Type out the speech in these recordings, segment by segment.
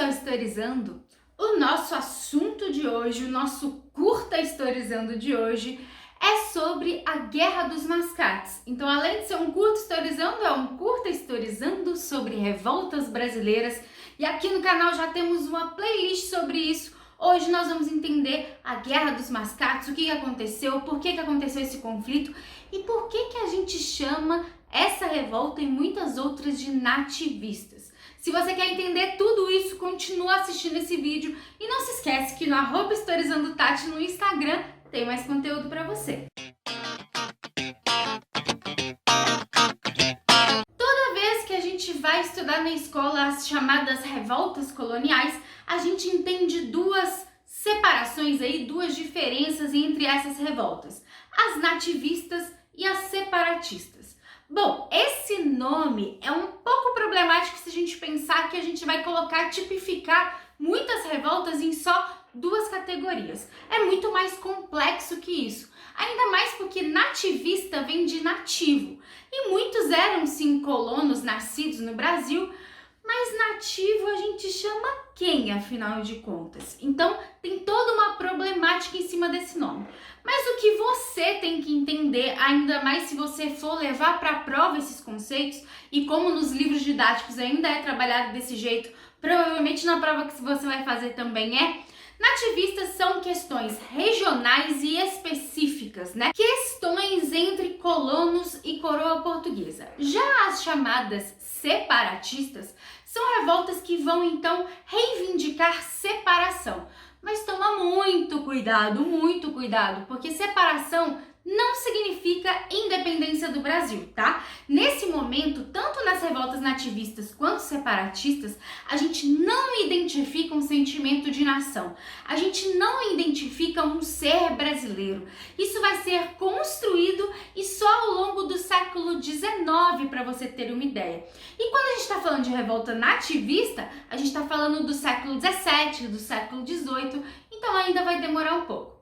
ao Historizando. O nosso assunto de hoje, o nosso curta Historizando de hoje, é sobre a Guerra dos Mascates. Então, além de ser um curta historizando, é um curta historizando sobre revoltas brasileiras. E aqui no canal já temos uma playlist sobre isso. Hoje nós vamos entender a Guerra dos Mascates, o que aconteceu, por que aconteceu esse conflito e por que a gente chama essa revolta e muitas outras de nativistas. Se você quer entender tudo isso, continua assistindo esse vídeo e não se esquece que no @historizandotati no Instagram tem mais conteúdo para você. Toda vez que a gente vai estudar na escola as chamadas revoltas coloniais, a gente entende duas separações aí, duas diferenças entre essas revoltas: as nativistas e as separatistas. Bom, esse nome é um pouco problemático se a gente pensar que a gente vai tipificar muitas revoltas em só duas categorias. É muito mais complexo que isso, ainda mais porque nativista vem de nativo, e muitos eram sim colonos nascidos no Brasil, mas nativo a gente chama quem, afinal de contas? Então tem toda uma problemática em cima desse nome. Mas o que você tem que entender, ainda mais se você for levar para a prova esses conceitos, e como nos livros didáticos ainda é trabalhado desse jeito, provavelmente na prova que você vai fazer também nativistas são questões regionais e específicas, né? Questões entre colonos e coroa portuguesa. Já as chamadas separatistas são revoltas que vão então reivindicar separação. Mas toma muito cuidado, porque separação não significa independência do Brasil, tá? Nesse momento, tanto nas revoltas nativistas quanto separatistas, a gente não identifica um sentimento de nação. A gente não identifica um ser brasileiro. Isso vai ser construído e só ao longo do século XIX, para você ter uma ideia. E quando a gente está falando de revolta nativista, a gente está falando do século XVII, do século XVIII, então ainda vai demorar um pouco.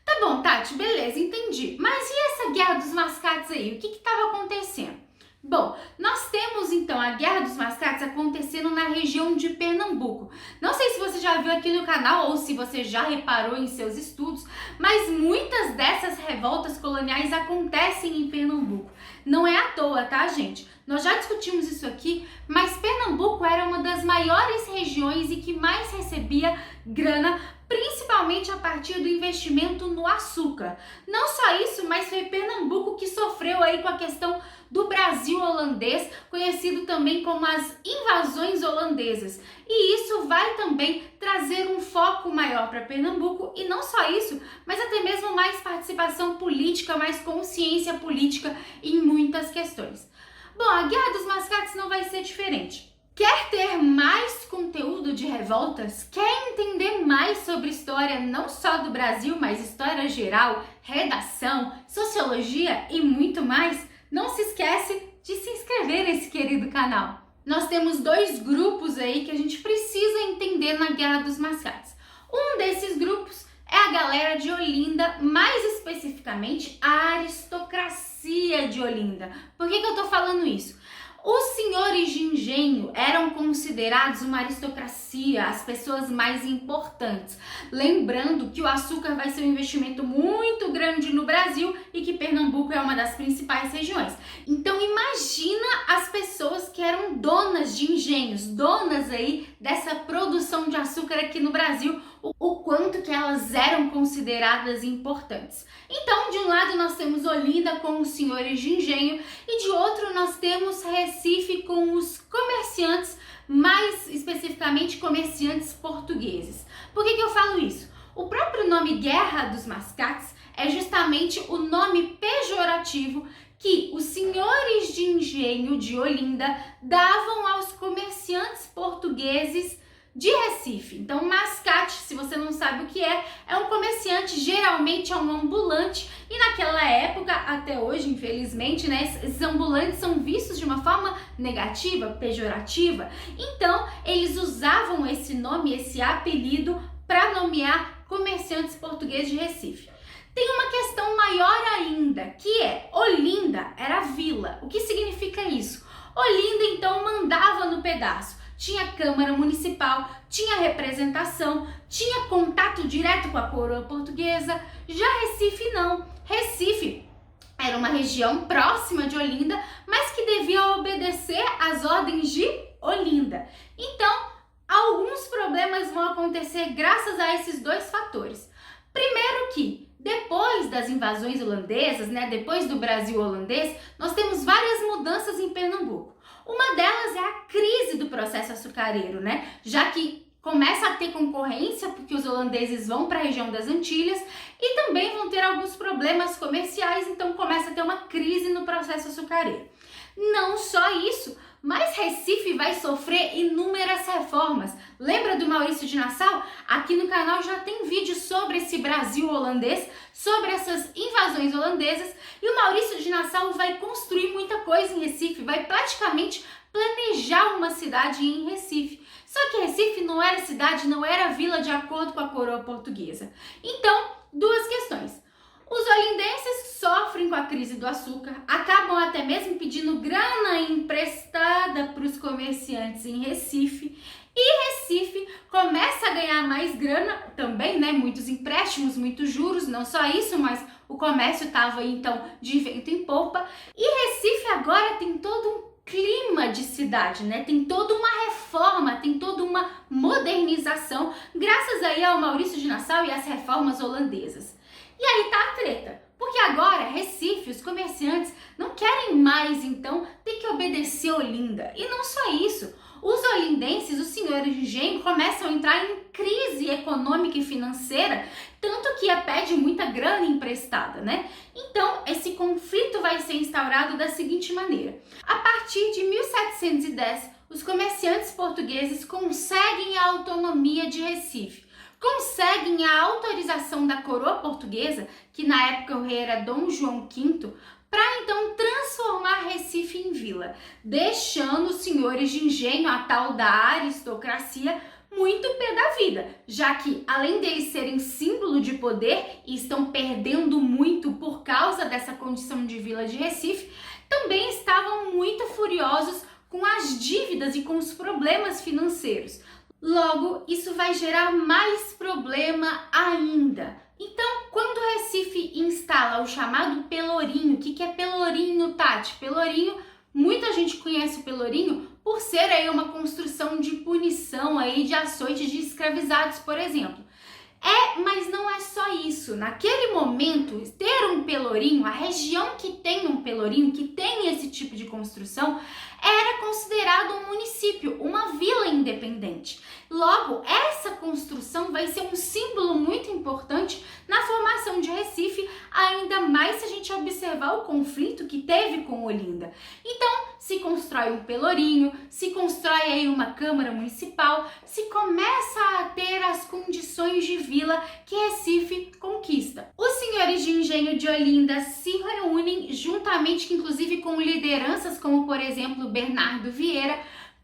Tá bom, Tati, beleza, entendi. Mas e essa Guerra dos Mascates aí? O que estava acontecendo? Bom, nós temos então a Guerra dos Mascates acontecendo na região de Pernambuco. Não sei se você já viu aqui no canal ou se você já reparou em seus estudos, mas muitas dessas revoltas coloniais acontecem em Pernambuco. Não é à toa, tá, gente? Nós já discutimos isso aqui, mas Pernambuco era uma das maiores regiões e que mais recebia grana, principalmente a partir do investimento no açúcar. Não só isso, mas foi Pernambuco que sofreu aí com a questão do Brasil holandês, conhecido também como as invasões holandesas. E isso vai também trazer um foco maior para Pernambuco, e não só isso, mas até mesmo mais participação política, mais consciência política em muitas questões. Bom, a Guerra dos Mascates não vai ser diferente. Quer ter mais conteúdo de revoltas? Quer entender mais sobre história não só do Brasil, mas história geral, redação, sociologia e muito mais? Não se esquece de se inscrever nesse querido canal. Nós temos dois grupos aí que a gente precisa entender na Guerra dos Mascates. Um desses grupos é a galera de Olinda, mais especificamente a aristocracia de Olinda. Por que eu tô falando isso? Os senhores de engenho eram considerados uma aristocracia, as pessoas mais importantes. Lembrando que o açúcar vai ser um investimento muito grande no Brasil e que Pernambuco é uma das principais regiões. Então imagina as pessoas que eram donas de engenhos, donas aí dessa produção de açúcar aqui no Brasil, o quanto que elas eram consideradas importantes. Então, de um lado nós temos Olinda com os senhores de engenho e de outro nós temos Recife com os comerciantes, mais especificamente comerciantes portugueses. Por que eu falo isso? O próprio nome Guerra dos Mascates é justamente o nome pejorativo que os senhores de engenho de Olinda davam aos comerciantes portugueses de Recife. Então, mascate, se você não sabe o que é um comerciante, geralmente é um ambulante, e naquela época, até hoje, infelizmente, né, esses ambulantes são vistos de uma forma negativa, pejorativa. Então, eles usavam esse nome, esse apelido, para nomear comerciantes portugueses de Recife. Tem uma questão maior ainda, que é Olinda era vila. O que significa isso? Olinda, então, mandava no pedaço. tinha Câmara Municipal, tinha representação, tinha contato direto com a coroa portuguesa. Já Recife não. Recife era uma região próxima de Olinda, mas que devia obedecer às ordens de Olinda. Então, alguns problemas vão acontecer graças a esses dois fatores. Primeiro que, depois das invasões holandesas, depois do Brasil holandês, nós temos várias mudanças em Pernambuco. Uma delas é a crise do processo açucareiro, já que começa a ter concorrência porque os holandeses vão para a região das Antilhas e também vão ter alguns problemas comerciais, então começa a ter uma crise no processo açucareiro. Não só isso, mas Recife vai sofrer inúmeras reformas. Lembra do Maurício de Nassau? Aqui no canal já tem vídeo sobre esse Brasil holandês, sobre essas invasões holandesas, e o Maurício de Nassau vai construir muita coisa em Recife, vai praticamente planejar uma cidade em Recife. Só que Recife não era cidade, não era vila de acordo com a coroa portuguesa. Então, duas questões. Os olindenses sofrem com a crise do açúcar, acabam até mesmo pedindo grana emprestada para os comerciantes em Recife, e Recife começa a ganhar mais grana também, muitos empréstimos, muitos juros, não só isso, mas o comércio estava então de vento em popa, e Recife agora tem todo um clima de cidade, tem toda uma reforma, tem toda uma modernização, graças aí ao Maurício de Nassau e às reformas holandesas. E aí tá a treta, porque agora Recife, os comerciantes não querem mais então ter que obedecer Olinda. E não só isso, os olindenses, os senhores de engenho, começam a entrar em crise econômica e financeira, tanto que pede muita grana emprestada, Então, esse conflito vai ser instaurado da seguinte maneira. A partir de 1710, os comerciantes portugueses conseguem a autonomia de Recife, conseguem a autorização da coroa portuguesa, que na época o rei era Dom João V, para então transformar Recife em vila, deixando os senhores de engenho, a tal da aristocracia, muito pé da vida, já que além deles serem símbolo de poder e estão perdendo muito por causa dessa condição de vila de Recife, também estavam muito furiosos com as dívidas e com os problemas financeiros. Logo, isso vai gerar mais problema ainda. Então, quando Recife instala o chamado pelourinho, o que é pelourinho, Tati? Pelourinho, muita gente conhece o pelourinho por ser aí uma construção de punição aí de açoite de escravizados, por exemplo. Mas não é só isso. Naquele momento, ter um pelourinho, a região que tem um pelourinho, que tem esse tipo de construção, era considerado um município, uma vila independente. Logo, essa construção vai ser um símbolo muito importante na formação de Recife, ainda mais se a gente observar o conflito que teve com Olinda. Então, se constrói um pelourinho, se constrói aí uma Câmara Municipal, se começa a ter as condições de vila que Recife conquista. Os senhores de engenho de Olinda se reúnem juntamente, inclusive com lideranças como, por exemplo, Bernardo Vieira,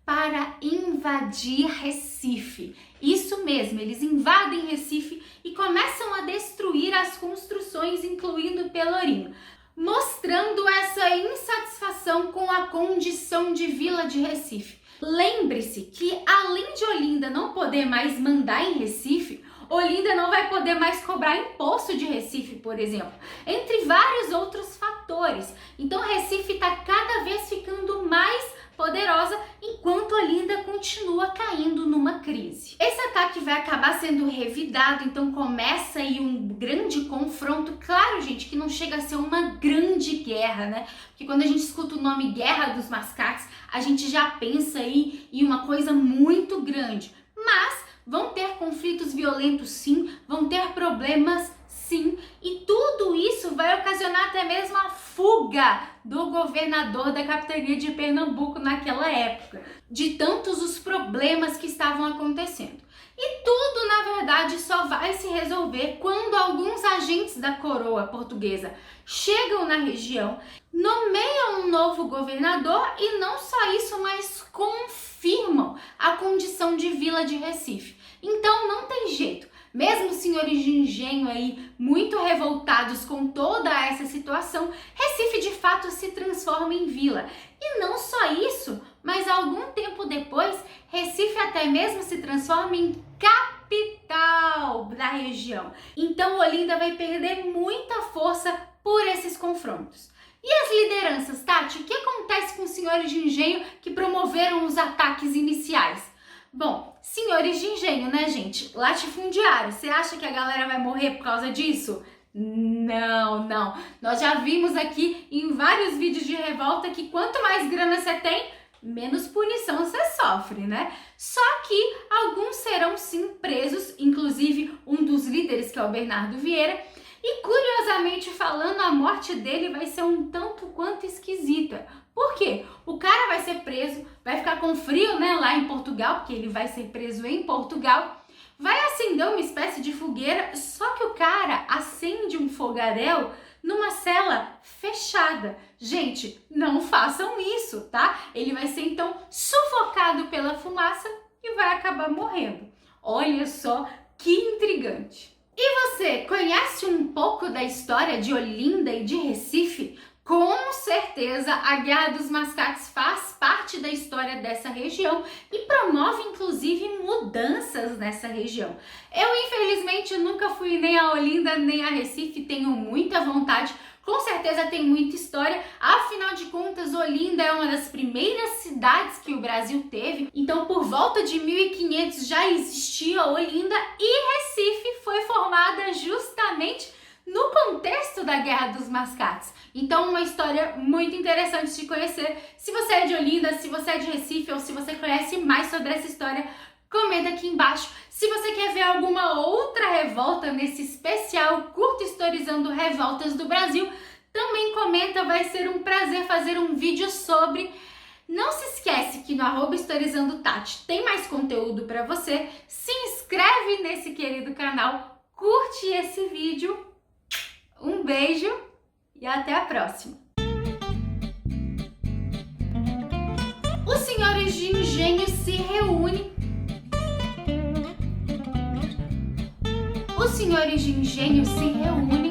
para invadir Recife. Isso mesmo, eles invadem Recife e começam a destruir as construções, incluindo o pelourinho, mostrando essa insatisfação com a condição de vila de Recife. Lembre-se que, além de Olinda não poder mais mandar em Recife, Olinda não vai poder mais cobrar imposto de Recife, por exemplo, entre vários outros fatores. Então Recife está cada vez ficando mais poderosa, enquanto Olinda continua caindo numa crise. Esse ataque vai acabar sendo revidado, então começa aí um grande confronto. Claro, gente, que não chega a ser uma grande guerra, Porque quando a gente escuta o nome Guerra dos Mascates, a gente já pensa aí em uma coisa muito grande. Mas vão ter conflitos violentos sim, vão ter problemas sim, e tudo isso vai ocasionar até mesmo a fuga do governador da capitania de Pernambuco naquela época, de tantos os problemas que estavam acontecendo. E tudo, na verdade, só vai se resolver quando alguns agentes da coroa portuguesa chegam na região, nomeiam um novo governador e não só isso, mas confirmam a condição de vila de Recife. Então não tem jeito. Mesmo os senhores de engenho aí muito revoltados com toda essa situação, Recife de fato se transforma em vila. E não só isso, mas algum tempo depois, Recife até mesmo se transforma em capital da região. Então Olinda vai perder muita força por esses confrontos. E as lideranças, Tati? O que acontece com os senhores de engenho que promoveram os ataques iniciais? Bom, senhores de engenho, né, gente? Latifundiário. Você acha que a galera vai morrer por causa disso? Não, não. Nós já vimos aqui em vários vídeos de revolta que quanto mais grana você tem, menos punição você sofre, né? Só que alguns serão sim presos, inclusive um dos líderes, que é o Bernardo Vieira. E curiosamente falando, a morte dele vai ser um tanto quanto esquisita. Por quê? O cara vai ser preso, vai ficar com frio, né, lá em Portugal, porque ele vai ser preso em Portugal. Vai acender uma espécie de fogueira, só que o cara acende um fogaréu numa cela fechada. Gente, não façam isso, tá? Ele vai ser então sufocado pela fumaça e vai acabar morrendo. Olha só que intrigante. E você conhece um pouco da história de Olinda e de Recife? Com certeza, a Guerra dos Mascates faz parte da história dessa região e promove, inclusive, mudanças nessa região. Eu, infelizmente, nunca fui nem a Olinda nem a Recife, tenho muita vontade. Com certeza tem muita história, afinal de contas, Olinda é uma das primeiras cidades que o Brasil teve. Então, por volta de 1500 já existia Olinda e Recife foi formada justamente no contexto da Guerra dos Mascates. Então, uma história muito interessante de conhecer. Se você é de Olinda, se você é de Recife ou se você conhece mais sobre essa história, comenta aqui embaixo. Se você quer ver alguma outra revolta nesse especial Curto Historizando Revoltas do Brasil, também comenta, vai ser um prazer fazer um vídeo sobre. Não se esquece que no @HistorisandoTati tem mais conteúdo para você. Se inscreve nesse querido canal, curte esse vídeo. Um beijo e até a próxima! Os senhores de engenho se reúnem. Os senhores de engenho se reúnem